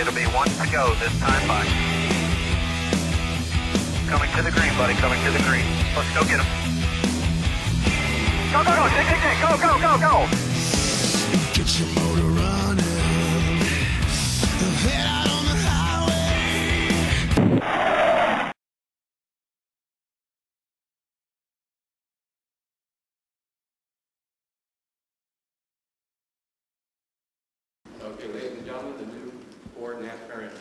It'll be one to go this time by. Coming to the green, buddy. Coming to the green. Let's go get him. Go, go, go. Dig, dig, dig. Go, go, go, go. Get your motor running. Head out on the highway. Okay, ladies and gentlemen, the new Ford NASCAR engine.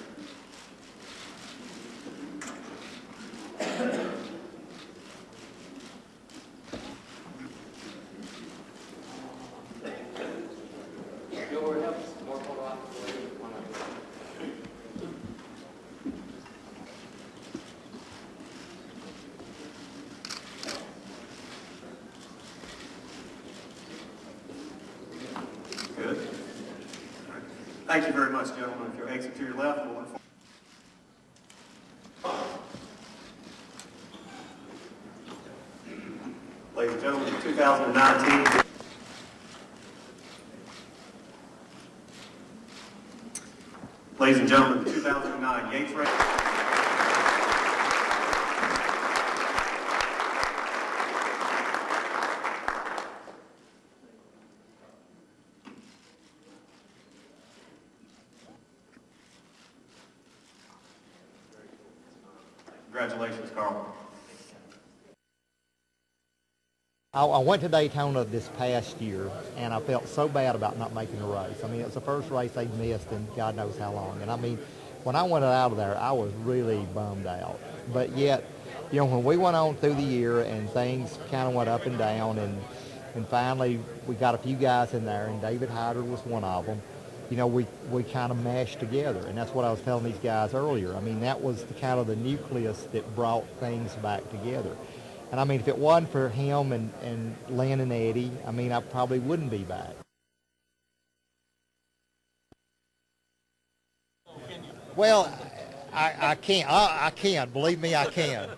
Good. Thank you very much, gentlemen. If you'll exit to your left, we'll inform. Ladies and gentlemen, 2019. Ladies and gentlemen, the 2009 Yates Race. Congratulations, Carl. I went to Daytona this past year, and I felt so bad about not making the race. I mean, it was the first race they'd missed in God knows how long. And I mean, when I went out of there, I was really bummed out. But yet, you know, when we went on through the year and things kind of went up and down, and finally we got a few guys in there, and David Hyder was one of them. You know, we kind of mashed together, and that's what I was telling these guys earlier. I mean, that was the kind of the nucleus that brought things back together. And I mean, if it wasn't for him and Lynn and Eddie, I mean, I probably wouldn't be back. Well, I can't. I can. Believe me, I can.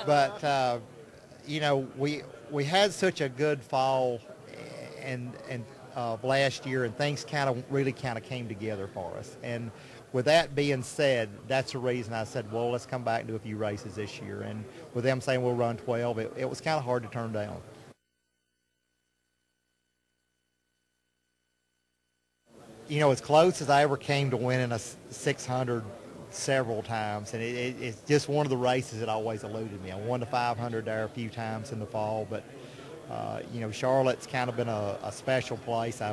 But you know, we had such a good fall and last year, and things really came together for us. And with that being said, that's the reason I said, well, let's come back and do a few races this year. And with them saying we'll run 12, it was kind of hard to turn down. You know, as close as I ever came to winning a 600 several times, and it's just one of the races that always eluded me. I won the 500 there a few times in the fall, but you know, Charlotte's kind of been a special place.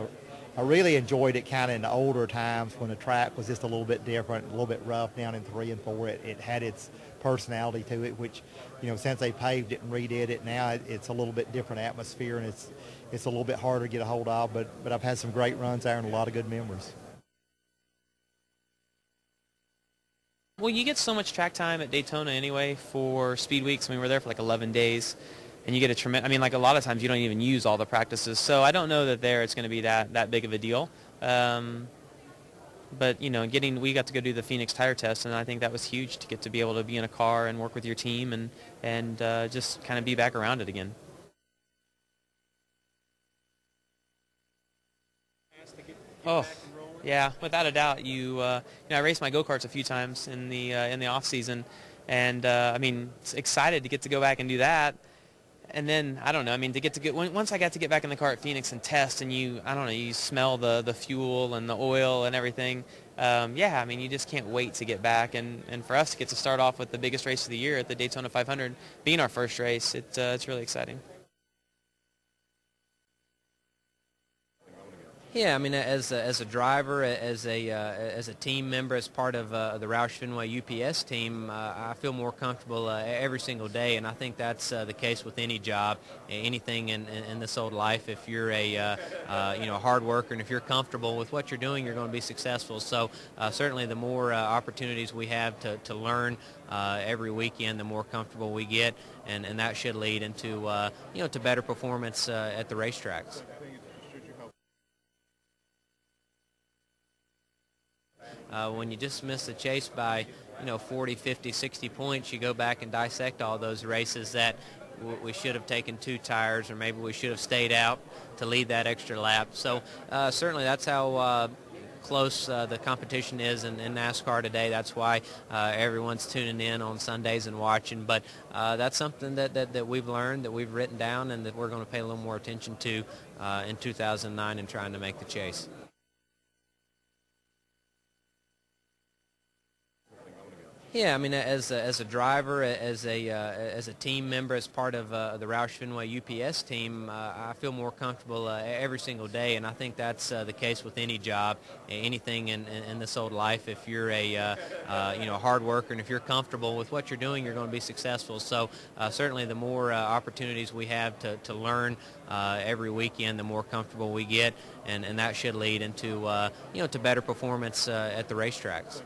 I really enjoyed it kind of in the older times when the track was just a little bit different, a little bit rough down in 3 and 4. It had its personality to it, which, you know, since they paved it and redid it, now it's a little bit different atmosphere, and it's a little bit harder to get a hold of, but I've had some great runs there and a lot of good memories. Well, you get so much track time at Daytona anyway for Speed Weeks. I mean, we're there for like 11 days. And you get a tremendous, I mean, like a lot of times you don't even use all the practices. So I don't know that it's going to be that big of a deal. But, you know, we got to go do the Phoenix tire test, and I think that was huge to get to be able to be in a car and work with your team and just kind of be back around it again. Oh, yeah, without a doubt. You know, I raced my go-karts a few times in the off season, and I mean, excited to get to go back and do that. And then, I don't know, I mean, once I got to get back in the car at Phoenix and test, and you smell the fuel and the oil and everything, yeah, I mean, you just can't wait to get back. And for us to get to start off with the biggest race of the year at the Daytona 500, being our first race, it's really exciting. Yeah, I mean, as a driver, as a team member, as part of the Roush Fenway UPS team, I feel more comfortable every single day, and I think that's the case with any job, anything in this old life. If you're a hard worker and if you're comfortable with what you're doing, you're going to be successful. So certainly, the more opportunities we have to learn every weekend, the more comfortable we get, and that should lead into to better performance at the racetracks. When you just miss the chase by, 40, 50, 60 points, you go back and dissect all those races that we should have taken 2 tires, or maybe we should have stayed out to lead that extra lap. So certainly that's how close the competition is in NASCAR today. That's why everyone's tuning in on Sundays and watching. But that's something that we've learned, that we've written down, and that we're going to pay a little more attention to in 2009 and trying to make the chase. Yeah, I mean, as a driver, as a team member, as part of the Roush Fenway UPS team, I feel more comfortable every single day, and I think that's the case with any job, anything in this old life. If you're a hard worker and if you're comfortable with what you're doing, you're going to be successful. So certainly, the more opportunities we have to learn every weekend, the more comfortable we get, and that should lead into to better performance at the racetracks.